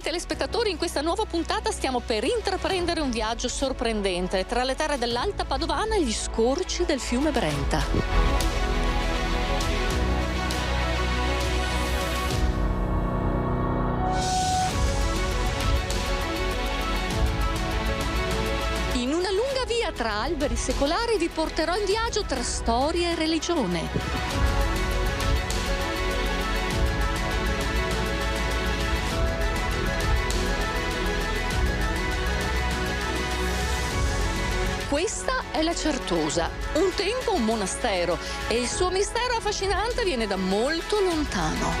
telespettatori, in questa nuova puntata stiamo per intraprendere un viaggio sorprendente tra le terre dell'Alta Padovana e gli scorci del fiume Brenta. In una lunga via tra alberi secolari vi porterò in viaggio tra storia e religione. Questa è la Certosa, un tempo un monastero, e il suo mistero affascinante viene da molto lontano.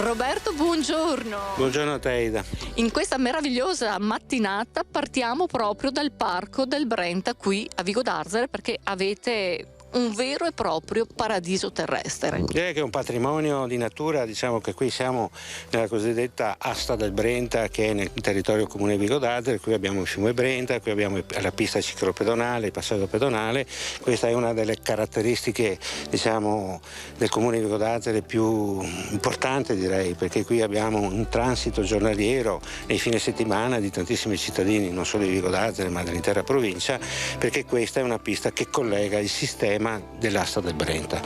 Roberto, buongiorno. Buongiorno a te, Ida. In questa meravigliosa mattinata partiamo proprio dal parco del Brenta qui a Vigo d'Arzere, perché avete un vero e proprio paradiso terrestre. Direi che è un patrimonio di natura, diciamo che qui siamo nella cosiddetta Asta del Brenta, che è nel territorio comune di Vigo d'Arzere. Qui abbiamo il fiume Brenta, qui abbiamo la pista ciclopedonale, il passaggio pedonale. Questa è una delle caratteristiche, diciamo, del comune di Vigo d'Arzere più importante, direi, perché qui abbiamo un transito giornaliero nei fine settimana di tantissimi cittadini, non solo di Vigo d'Arzere ma dell'intera provincia, perché questa è una pista che collega il sistema dell'Asta del Brenta.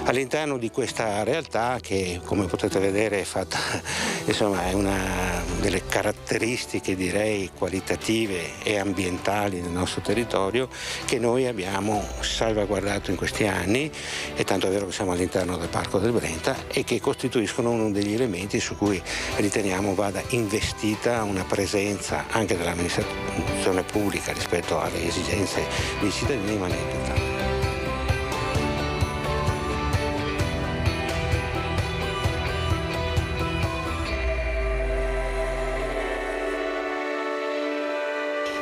All'interno di questa realtà, che come potete vedere è fatta, insomma, è una delle caratteristiche, direi, qualitative e ambientali del nostro territorio, che noi abbiamo salvaguardato in questi anni, e tanto è vero che siamo all'interno del Parco del Brenta, e che costituiscono uno degli elementi su cui riteniamo vada investita una presenza anche dell'amministrazione pubblica rispetto alle esigenze dei cittadini, ma non tutta.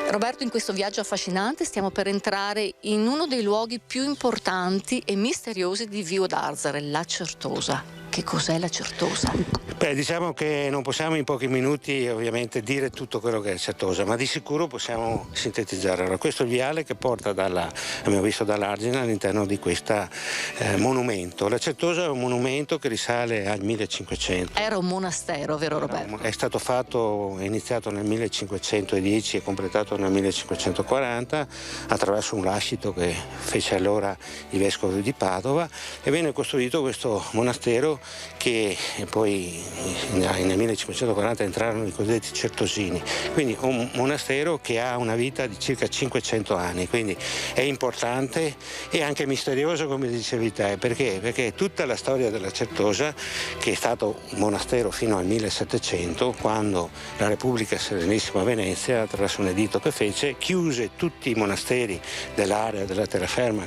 Roberto, in questo viaggio affascinante stiamo per entrare in uno dei luoghi più importanti e misteriosi di Vigo d'Arzere, la Certosa. Che cos'è la Certosa? Beh, diciamo che non possiamo in pochi minuti ovviamente dire tutto quello che è Certosa, ma di sicuro possiamo sintetizzare. Allora, questo è il viale che porta abbiamo visto dall'Argine all'interno di questo monumento. La Certosa è un monumento che risale al 1500. Era un monastero, vero Roberto? È stato è iniziato nel 1510 e completato nel 1540 attraverso un lascito che fece allora il vescovo di Padova, e venne costruito questo monastero che poi nel 1540 entrarono i cosiddetti certosini, quindi un monastero che ha una vita di circa 500 anni, quindi è importante e anche misterioso, come dicevi te. Perché tutta la storia della Certosa, che è stato un monastero fino al 1700, quando la Repubblica Serenissima Venezia, attraverso un editto che fece, chiuse tutti i monasteri dell'area della terraferma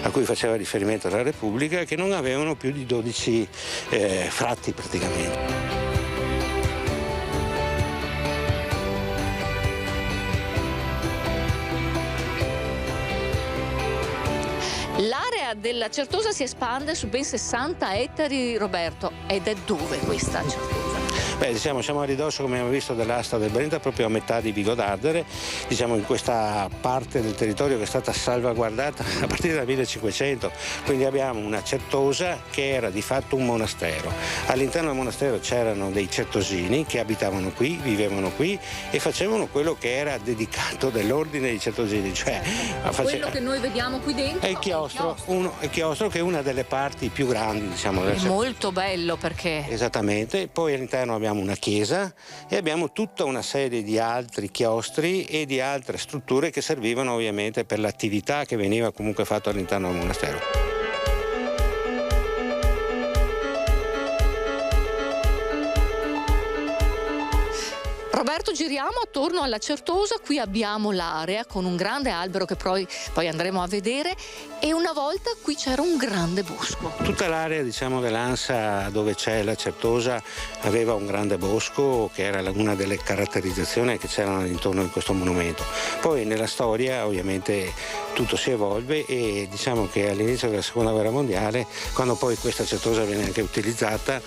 a cui faceva riferimento la Repubblica, che non avevano più di 12 fratti praticamente. L'area della Certosa si espande su ben 60 ettari, Roberto, ed è dove questa Certosa? Beh, diciamo, siamo a ridosso, come abbiamo visto, dell'Asta del Brenta, proprio a metà di Vigo d'Arzere, diciamo in questa parte del territorio che è stata salvaguardata a partire dal 1500, quindi abbiamo una Certosa che era di fatto un monastero. All'interno del monastero c'erano dei certosini che abitavano qui, vivevano qui e facevano quello che era dedicato dell'ordine dei certosini, cioè quello che noi vediamo qui dentro è il chiostro, il chiostro che è una delle parti più grandi, diciamo, della Certosa. Molto bello, perché esattamente. Poi all'interno abbiamo una chiesa e abbiamo tutta una serie di altri chiostri e di altre strutture che servivano ovviamente per l'attività che veniva comunque fatta all'interno del monastero. Roberto, giriamo attorno alla Certosa. Qui abbiamo l'area con un grande albero che poi andremo a vedere, e una volta qui c'era un grande bosco. Tutta l'area, diciamo, dell'Ansa dove c'è la Certosa aveva un grande bosco, che era una delle caratterizzazioni che c'erano intorno a questo monumento. Poi nella storia ovviamente tutto si evolve, e diciamo che all'inizio della Seconda Guerra Mondiale, quando poi questa Certosa viene anche utilizzata,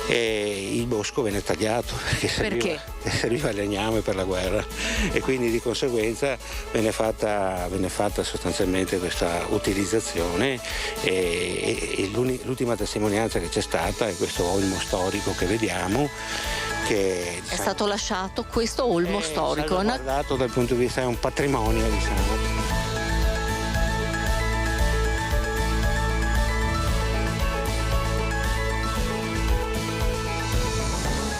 il bosco venne tagliato. Perché? serviva il legname per la guerra, e quindi di conseguenza venne fatta sostanzialmente questa utilizzazione, e l'ultima testimonianza che c'è stata è questo olmo storico che vediamo, che è stato lasciato questo olmo storico, guardato dal punto di vista, è un patrimonio, diciamo.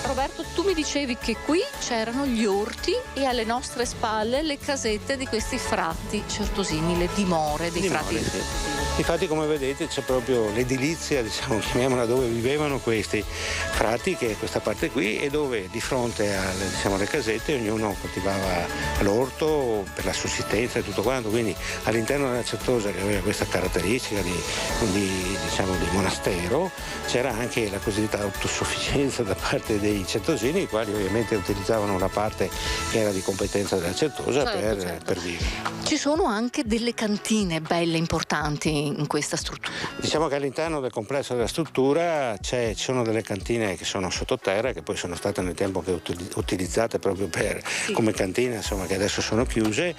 Roberto, tu mi dicevi che qui c'erano gli orti e alle nostre spalle le casette di questi frati certosini, le dimore dei frati. Sì. Infatti, come vedete, c'è proprio l'edilizia, diciamo, chiamiamola, dove vivevano questi frati, che è questa parte qui, e dove di fronte alle casette ognuno coltivava l'orto per la sussistenza e tutto quanto. Quindi all'interno della Certosa, che aveva questa caratteristica di monastero, c'era anche la cosiddetta autosufficienza da parte dei certosini, i quali ovviamente utilizzavano la parte che era di competenza della Certosa, certo. per vivere. Ci sono anche delle cantine belle, importanti in questa struttura. Diciamo che all'interno del complesso della struttura ci sono delle cantine che sono sottoterra, che poi sono state nel tempo che utilizzate proprio come cantine, insomma, che adesso sono chiuse,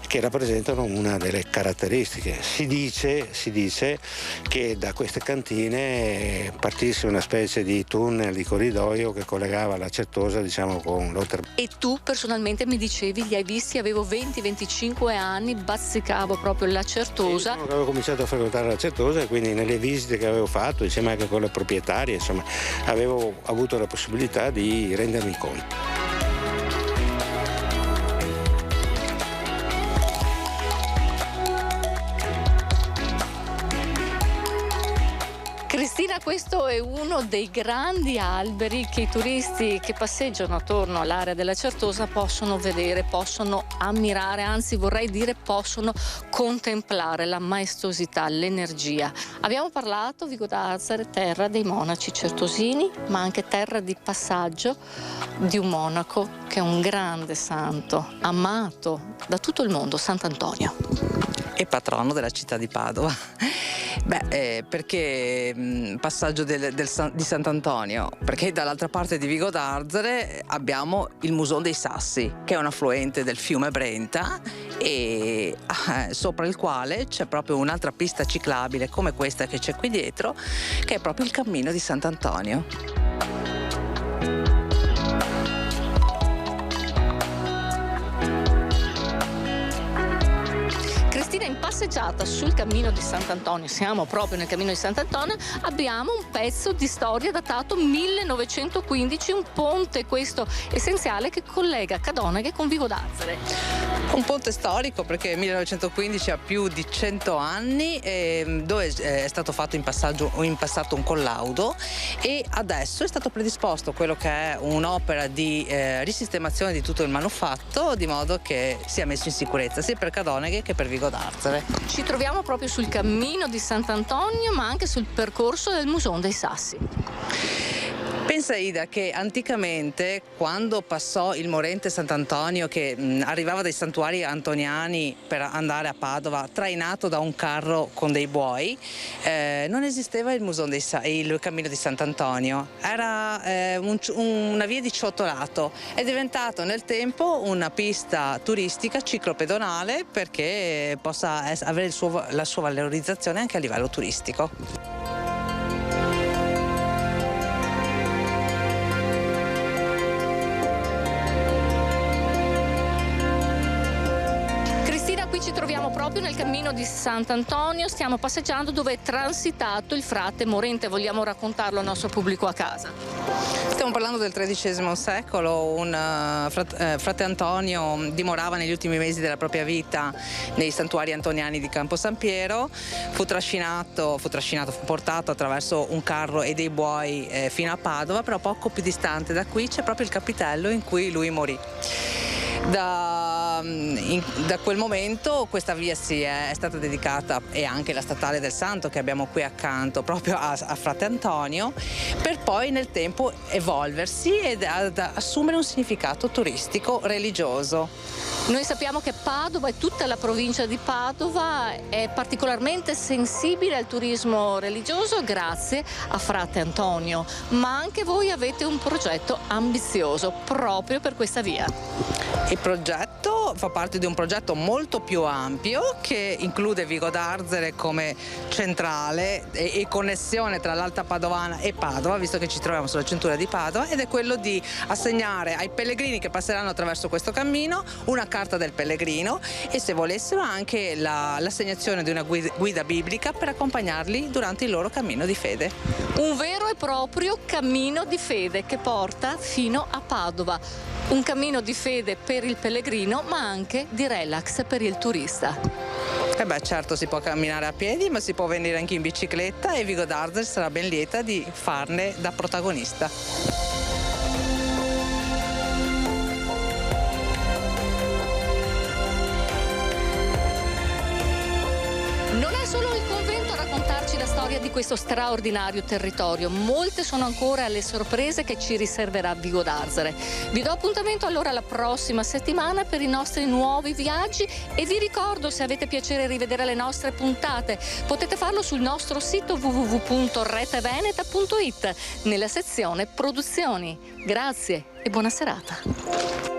che rappresentano una delle caratteristiche. Si dice che da queste cantine partisse una specie di tunnel, di corridoio che collegava la Certosa, diciamo, con l'Oltre. E tu personalmente mi dicevi, li hai visti, avevo 20-25 anni, bazzicavo proprio la Certosa. Sì, avevo cominciato a frequentare la Certosa, e quindi nelle visite che avevo fatto, insieme anche con le proprietarie, insomma, avevo avuto la possibilità di rendermi conto. Cristina, questo è uno dei grandi alberi che i turisti che passeggiano attorno all'area della Certosa possono vedere, possono ammirare, anzi vorrei dire possono contemplare la maestosità, l'energia. Abbiamo parlato, Vigo d'Arzere, terra dei monaci certosini, ma anche terra di passaggio di un monaco che è un grande santo, amato da tutto il mondo, Sant'Antonio. E patrono della città di Padova. Perché passaggio di Sant'Antonio? Perché dall'altra parte di Vigo d'Arzere abbiamo il Musone dei Sassi, che è un affluente del fiume Brenta, e sopra il quale c'è proprio un'altra pista ciclabile come questa che c'è qui dietro, che è proprio il cammino di Sant'Antonio. In passeggiata sul cammino di Sant'Antonio, siamo proprio nel cammino di Sant'Antonio, abbiamo un pezzo di storia datato 1915, un ponte questo essenziale che collega Cadoneghe con Vigo d'Arzere. Un ponte storico perché 1915 ha più di 100 anni, dove è stato fatto in passato un collaudo, e adesso è stato predisposto quello che è un'opera di risistemazione di tutto il manufatto, di modo che sia messo in sicurezza sia per Cadoneghe che per Vigo d'Arzere. Ci troviamo proprio sul cammino di Sant'Antonio, ma anche sul percorso del Musone dei Sassi. Pensa, Ida, che anticamente, quando passò il morente Sant'Antonio, che arrivava dai santuari antoniani per andare a Padova, trainato da un carro con dei buoi, non esisteva il cammino di Sant'Antonio, era una via di ciottolato. È diventato nel tempo una pista turistica ciclopedonale perché possa avere la sua valorizzazione anche a livello turistico. Ci troviamo proprio nel cammino di Sant'Antonio, stiamo passeggiando dove è transitato il frate morente. Vogliamo raccontarlo al nostro pubblico a casa? Stiamo parlando del XIII secolo, frate Antonio dimorava negli ultimi mesi della propria vita nei santuari antoniani di Campo San Piero, fu portato attraverso un carro e dei buoi fino a Padova, però poco più distante da qui c'è proprio il capitello in cui lui morì. Da da quel momento questa via è stata dedicata, e anche la statale del Santo che abbiamo qui accanto, proprio a Frate Antonio, per poi nel tempo evolversi ed assumere un significato turistico religioso. Noi sappiamo che Padova e tutta la provincia di Padova è particolarmente sensibile al turismo religioso grazie a Frate Antonio, ma anche voi avete un progetto ambizioso proprio per questa via. Il progetto fa parte di un progetto molto più ampio che include Vico d'Arzere come centrale e connessione tra l'Alta Padovana e Padova, visto che ci troviamo sulla cintura di Padova, ed è quello di assegnare ai pellegrini che passeranno attraverso questo cammino una carta del pellegrino e, se volessero, anche l'assegnazione di una guida biblica per accompagnarli durante il loro cammino di fede. Un vero e proprio cammino di fede che porta fino a Padova. Un cammino di fede per il pellegrino, ma anche di relax per il turista. Certo, si può camminare a piedi, ma si può venire anche in bicicletta, e Vico d'Arzere sarà ben lieta di farne da protagonista. Non è solo il convento a raccontarci la storia di questo straordinario territorio, molte sono ancora le sorprese che ci riserverà Vico d'Arzere. Vi do appuntamento allora la prossima settimana per i nostri nuovi viaggi e vi ricordo, se avete piacere rivedere le nostre puntate, potete farlo sul nostro sito www.reteveneta.it nella sezione produzioni. Grazie e buona serata.